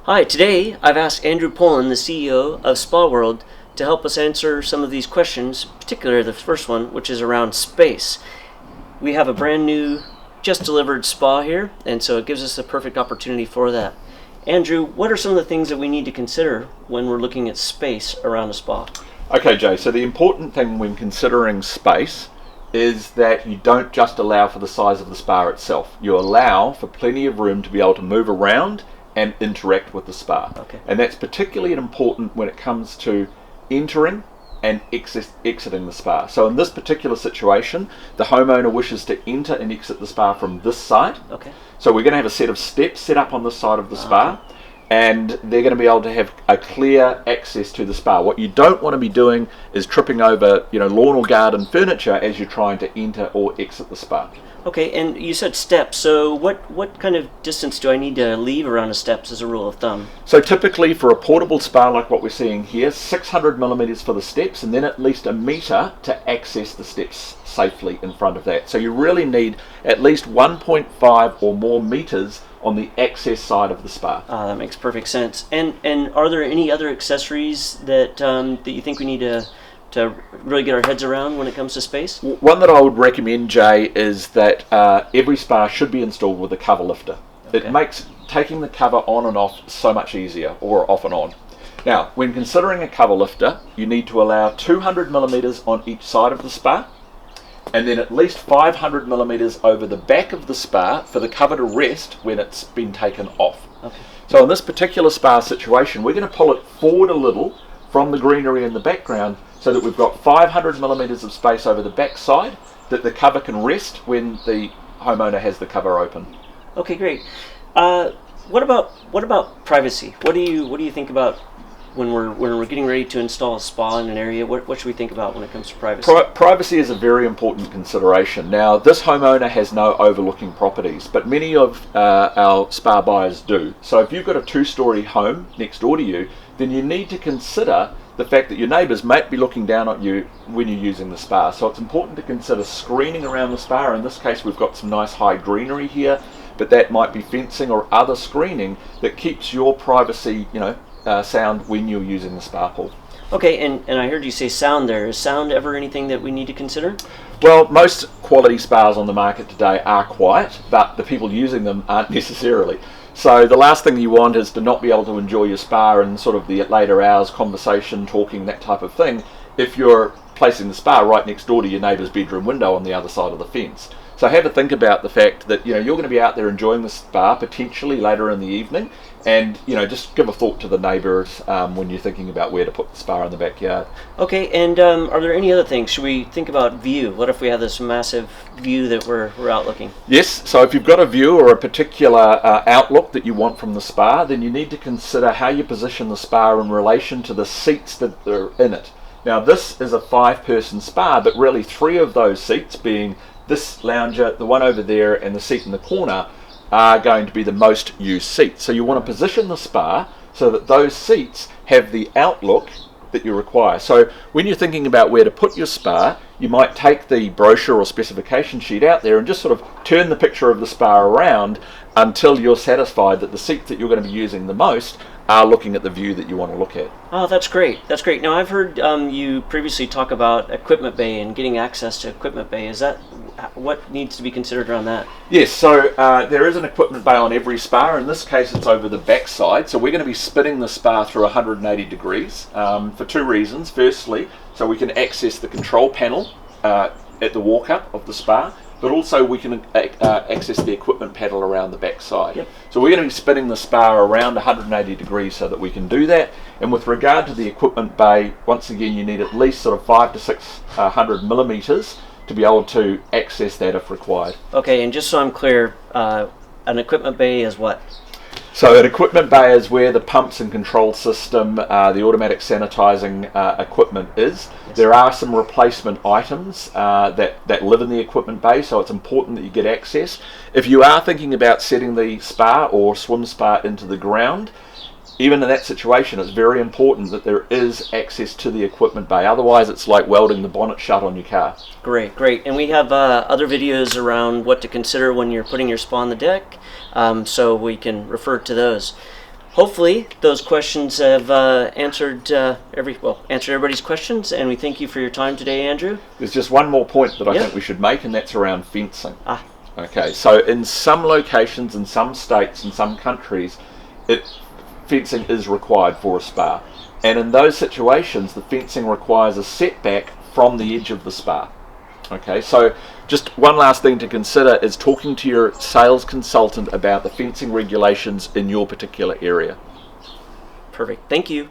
Hi, today I've asked Andrew Pullen, the CEO of Spa World, to help us answer some of these questions, particularly the first one, which is around space. We have a brand new, just delivered spa here, and so it gives us a perfect opportunity for that. Andrew, what are some of the things that we need to consider when we're looking at space around a spa? Okay, Jay, so the important thing when considering space is that you don't just allow for the size of the spa itself. You allow for plenty of room to be able to move around and interact with the spa. Okay. And that's particularly important when it comes to entering and exiting the spa. So in this particular situation, the homeowner wishes to enter and exit the spa from this side. Okay. So we're going to have a set of steps set up on this side of the spa. Okay. And they're going to be able to have a clear access to the spa. What you don't want to be doing is tripping over, lawn or garden furniture as you're trying to enter or exit the spa. Okay, and you said steps, so what kind of distance do I need to leave around the steps as a rule of thumb? So typically for a portable spa like what we're seeing here, 600 millimeters for the steps and then at least a meter to access the steps safely in front of that. So you really need at least 1.5 or more meters on the access side of the spa. That makes perfect sense. And are there any other accessories that you think we need to really get our heads around when it comes to space? One that I would recommend, Jay, is that every spa should be installed with a cover lifter. Okay. It makes taking the cover on and off so much easier, or off and on. Now, when considering a cover lifter, you need to allow 200 millimeters on each side of the spa, and then at least 500 millimeters over the back of the spa for the cover to rest when it's been taken off. Okay. So in this particular spa situation, we're going to pull it forward a little from the greenery in the background so that we've got 500 millimeters of space over the back side that the cover can rest when the homeowner has the cover open. Okay, great. What about privacy? What do you think about when we're getting ready to install a spa in an area? What should we think about when it comes to privacy? Privacy is a very important consideration. Now, this homeowner has no overlooking properties, but many of our spa buyers do. So if you've got a 2-story home next door to you, then you need to consider the fact that your neighbours might be looking down at you when you're using the spa. So it's important to consider screening around the spa. In this case, we've got some nice high greenery here, but that might be fencing or other screening that keeps your privacy, sound when you're using the spa pool. Okay, and I heard you say sound there. Is sound ever anything that we need to consider? Well, most quality spas on the market today are quiet, but the people using them aren't necessarily. So the last thing you want is to not be able to enjoy your spa and sort of the later hours conversation, talking, that type of thing, if you're placing the spa right next door to your neighbour's bedroom window on the other side of the fence. So have a think about the fact that you're going to be out there enjoying the spa potentially later in the evening, and just give a thought to the neighbours when you're thinking about where to put the spa in the backyard. Okay, and are there any other things? Should we think about view? What if we have this massive view that we're out looking? Yes, so if you've got a view or a particular outlook that you want from the spa, then you need to consider how you position the spa in relation to the seats that are in it. Now, this is a 5-person spa, but really 3 of those seats, being this lounger, the one over there, and the seat in the corner, are going to be the most used seats. So you want to position the spa so that those seats have the outlook that you require. So when you're thinking about where to put your spa, you might take the brochure or specification sheet out there and just sort of turn the picture of the spa around until you're satisfied that the seats that you're going to be using the most are looking at the view that you want to look at. Oh, that's great. That's great. Now, I've heard you previously talk about equipment bay and getting access to equipment bay. Is that what needs to be considered around that? Yes, so there is an equipment bay on every spa. In this case, it's over the back side. So we're going to be spinning the spa through 180 degrees for 2 reasons. Firstly, so we can access the control panel at the walk-up of the spa, but also we can access the equipment panel around the back side. Yep. So we're going to be spinning the spa around 180 degrees so that we can do that. And with regard to the equipment bay, once again, you need at least sort of 500 to 600 millimeters to be able to access that if required. Okay, and just so I'm clear, an equipment bay is what? So an equipment bay is where the pumps and control system, the automatic sanitizing equipment is. Yes. There are some replacement items that live in the equipment bay, so it's important that you get access. If you are thinking about setting the spa or swim spa into the ground, even in that situation, it's very important that there is access to the equipment bay. Otherwise, it's like welding the bonnet shut on your car. Great, great. And we have other videos around what to consider when you're putting your spa on the deck, so we can refer to those. hopefully those questions have answered everybody's questions, and we thank you for your time today, Andrew. There's just one more point that I Yeah. think we should make, and that's around fencing. Ah. Okay, so in some locations, in some states, in some countries, fencing is required for a spa. And in those situations, the fencing requires a setback from the edge of the spa. Okay, so just one last thing to consider is talking to your sales consultant about the fencing regulations in your particular area. Perfect. Thank you.